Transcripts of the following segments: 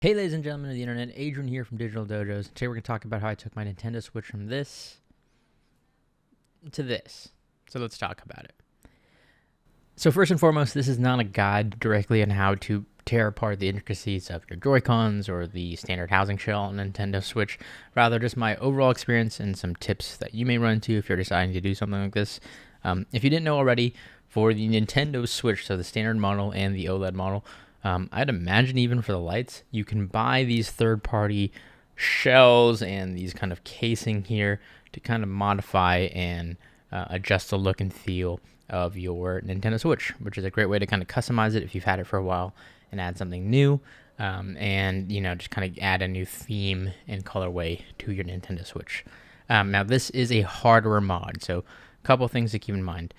Hey ladies and gentlemen of the internet, Adrian here from Digital Dojos. Today we're going to talk about how I took my Nintendo Switch from this to this. So let's talk about it. So first and foremost, this is not a guide directly on how to tear apart the intricacies of your JoyCons or the standard housing shell on Nintendo Switch. Rather, just my overall experience and some tips that you may run into if you're deciding to do something like this. If you didn't know already, for the Nintendo Switch, so the standard model and the OLED model, I'd imagine even for the lights, you can buy these third-party shells and these kind of casing here to kind of modify and adjust the look and feel of your Nintendo Switch, which is a great way to kind of customize it if you've had it for a while and add something new, and just kind of add a new theme and colorway to your Nintendo Switch. Now, this is a hardware mod, so a couple things to keep in mind.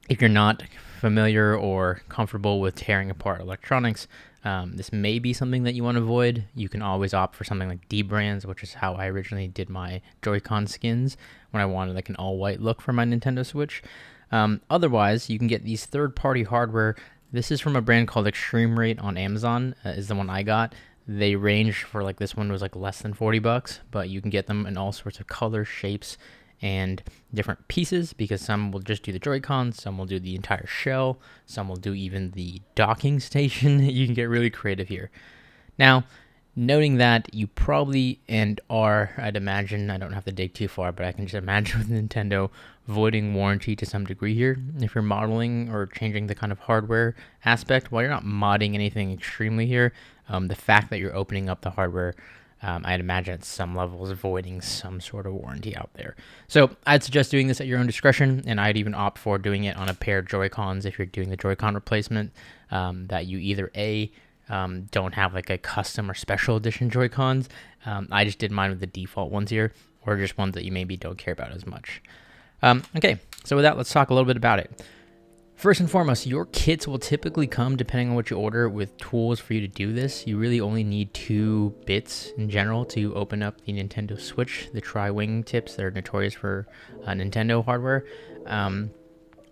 If you're not familiar or comfortable with tearing apart electronics, this may be something that you want to avoid. You can always opt for something like D-Brands, which is how I originally did my Joy-Con skins when I wanted like an all-white look for my Nintendo Switch. Otherwise, you can get these third-party hardware. This is from a brand called Extreme Rate on Amazon, is the one I got. They range for like this one was like less than $40, but you can get them in all sorts of colors, shapes, and different pieces, because some will just do the Joy-Cons, some will do the entire shell, some will do even the docking station. You can get really creative here. Now, noting that you probably I'd imagine, I don't have to dig too far, but I can just imagine with Nintendo voiding warranty to some degree here if you're modeling or changing the kind of hardware aspect. While you're not modding anything extremely here, the fact that you're opening up the hardware, I'd imagine at some levels avoiding some sort of warranty out there. So I'd suggest doing this at your own discretion, and I'd even opt for doing it on a pair of Joy-Cons if you're doing the Joy-Con replacement, that you either don't have like a custom or special edition Joy-Cons. I just did mine with the default ones here, or just ones that you maybe don't care about as much. Okay, so with that, let's talk a little bit about it. First and foremost, your kits will typically come, depending on what you order, with tools for you to do this. You really only need 2 bits in general to open up the Nintendo Switch, the tri-wing tips that are notorious for Nintendo hardware, and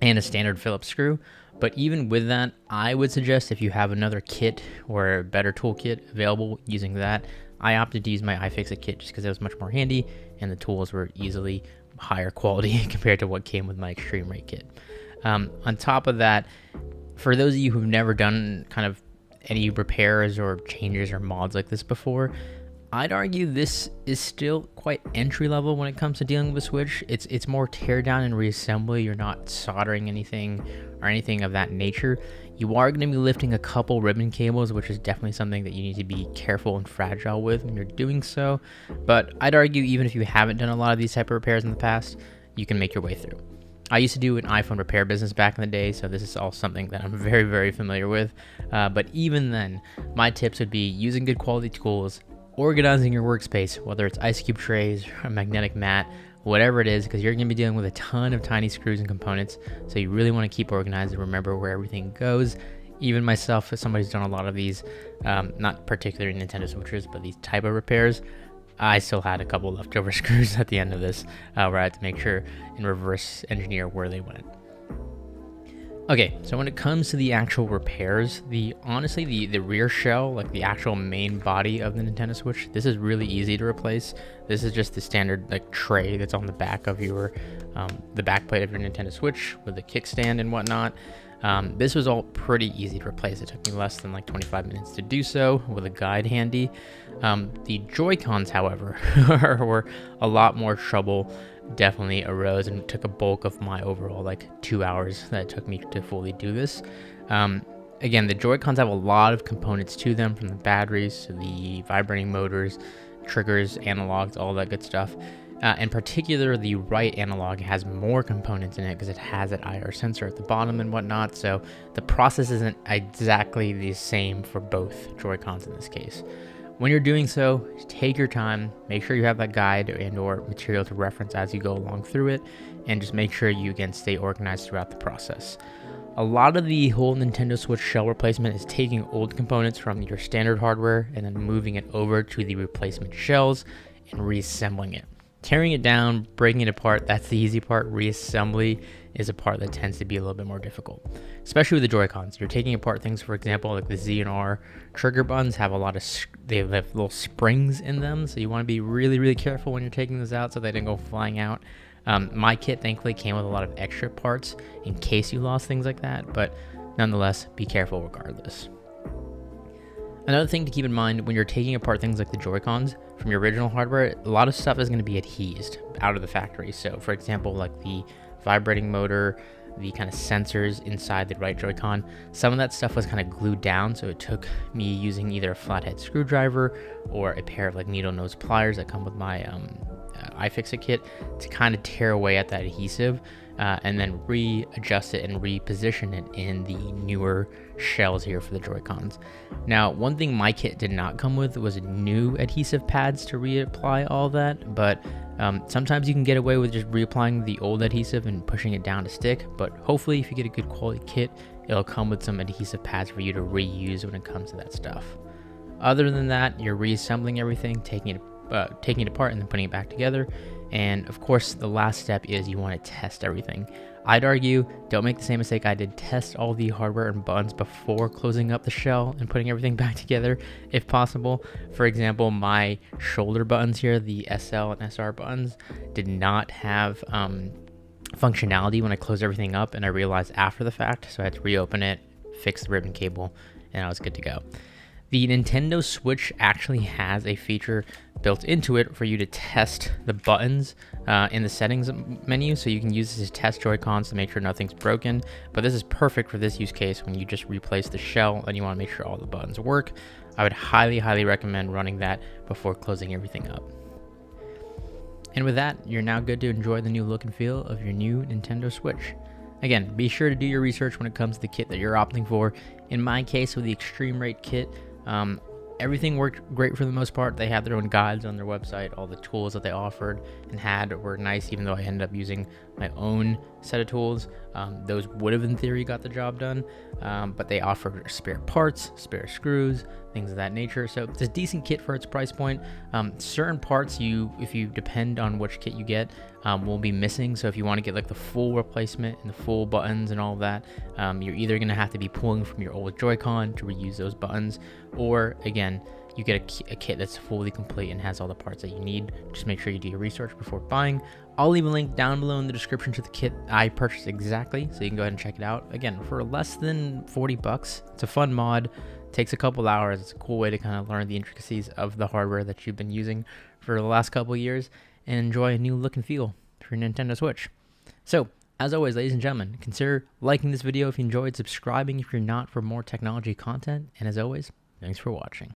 a standard Phillips screw. But even with that, I would suggest if you have another kit or a better toolkit available using that, I opted to use my iFixit kit just because it was much more handy and the tools were easily higher quality compared to what came with my Extreme Rate kit. On top of that, for those of you who've never done kind of any repairs or changes or mods like this before, I'd argue this is still quite entry level when it comes to dealing with a Switch. It's more tear down and reassembly. You're not soldering anything or anything of that nature. You are going to be lifting a couple ribbon cables, which is definitely something that you need to be careful and fragile with when you're doing so. But I'd argue even if you haven't done a lot of these type of repairs in the past, you can make your way through. I used to do an iPhone repair business back in the day, so this is all something that I'm very, very familiar with. But even then, my tips would be using good quality tools, organizing your workspace, whether it's ice cube trays, a magnetic mat, whatever it is, because you're going to be dealing with a ton of tiny screws and components, so you really want to keep organized and remember where everything goes. Even myself, as somebody who's done a lot of these, not particularly Nintendo Switches, but these type of repairs, I still had a couple leftover screws at the end of this, where I had to make sure and reverse engineer where they went. Okay, so when it comes to the actual repairs, the rear shell, like the actual main body of the Nintendo Switch, this is really easy to replace. This is just the standard like tray that's on the back of your, the back plate of your Nintendo Switch with the kickstand and whatnot. This was all pretty easy to replace. It took me less than like 25 minutes to do so with a guide handy. The Joy-Cons, however, were a lot more trouble. Definitely arose and took a bulk of my overall like 2 hours that it took me to fully do this. Again, the Joy-Cons have a lot of components to them, from the batteries to the vibrating motors, triggers, analogs, all that good stuff. In particular, the right analog has more components in it because it has that IR sensor at the bottom and whatnot, so the process isn't exactly the same for both Joy-Cons in this case. When you're doing so, take your time, make sure you have that guide and or material to reference as you go along through it, and just make sure you again stay organized throughout the process. A lot of the whole Nintendo Switch shell replacement is taking old components from your standard hardware and then moving it over to the replacement shells and reassembling it. Tearing it down, breaking it apart, that's the easy part. Reassembly is a part that tends to be a little bit more difficult, especially with the Joy-Cons. You're taking apart things, for example, like the Z and R trigger buttons have a lot of, they have little springs in them, so you want to be really, really careful when you're taking those out so they don't go flying out. My kit thankfully came with a lot of extra parts in case you lost things like that, but nonetheless, be careful regardless. Another thing to keep in mind when you're taking apart things like the Joy-Cons from your original hardware, a lot of stuff is going to be adhesed out of the factory. So for example, like the vibrating motor, the kind of sensors inside the right Joy-Con, some of that stuff was kind of glued down. So it took me using either a flathead screwdriver or a pair of like needle nose pliers that come with my iFixit kit to kind of tear away at that adhesive and then readjust it and reposition it in the newer shells here for the Joy-Cons. Now, one thing my kit did not come with was new adhesive pads to reapply all that, but sometimes you can get away with just reapplying the old adhesive and pushing it down to stick, but hopefully if you get a good quality kit, it'll come with some adhesive pads for you to reuse when it comes to that stuff. Other than that, you're reassembling everything, taking it apart and then putting it back together. And of course, the last step is you want to test everything. I'd argue, don't make the same mistake I did. Test all the hardware and buttons before closing up the shell and putting everything back together, if possible. For example, my shoulder buttons here, the SL and SR buttons, did not have functionality when I closed everything up, and I realized after the fact, so I had to reopen it, fix the ribbon cable, and I was good to go. The Nintendo Switch actually has a feature built into it for you to test the buttons in the settings menu, so you can use this to test Joy-Cons to make sure nothing's broken. But this is perfect for this use case when you just replace the shell and you want to make sure all the buttons work. I would highly, highly recommend running that before closing everything up. And with that, you're now good to enjoy the new look and feel of your new Nintendo Switch. Again, be sure to do your research when it comes to the kit that you're opting for. In my case, with the Extreme Rate kit, everything worked great for the most part. They had their own guides on their website. All the tools that they offered and had were nice, even though I ended up using my own set of tools. Those would have, in theory, got the job done, but they offered spare parts, spare screws, things of that nature. So it's a decent kit for its price point. Certain parts, if you depend on which kit you get, will be missing. So if you want to get like the full replacement and the full buttons and all of that, you're either going to have to be pulling from your old Joy-Con to reuse those buttons, or again, you get a kit that's fully complete and has all the parts that you need. Just make sure you do your research before buying. I'll leave a link down below in the description to the kit I purchased exactly, so you can go ahead and check it out. Again, for less than 40 bucks, it's a fun mod. Takes a couple hours. It's a cool way to kind of learn the intricacies of the hardware that you've been using for the last couple of years and enjoy a new look and feel for your Nintendo Switch. So, as always, ladies and gentlemen, consider liking this video if you enjoyed, subscribing if you're not for more technology content, and as always, thanks for watching.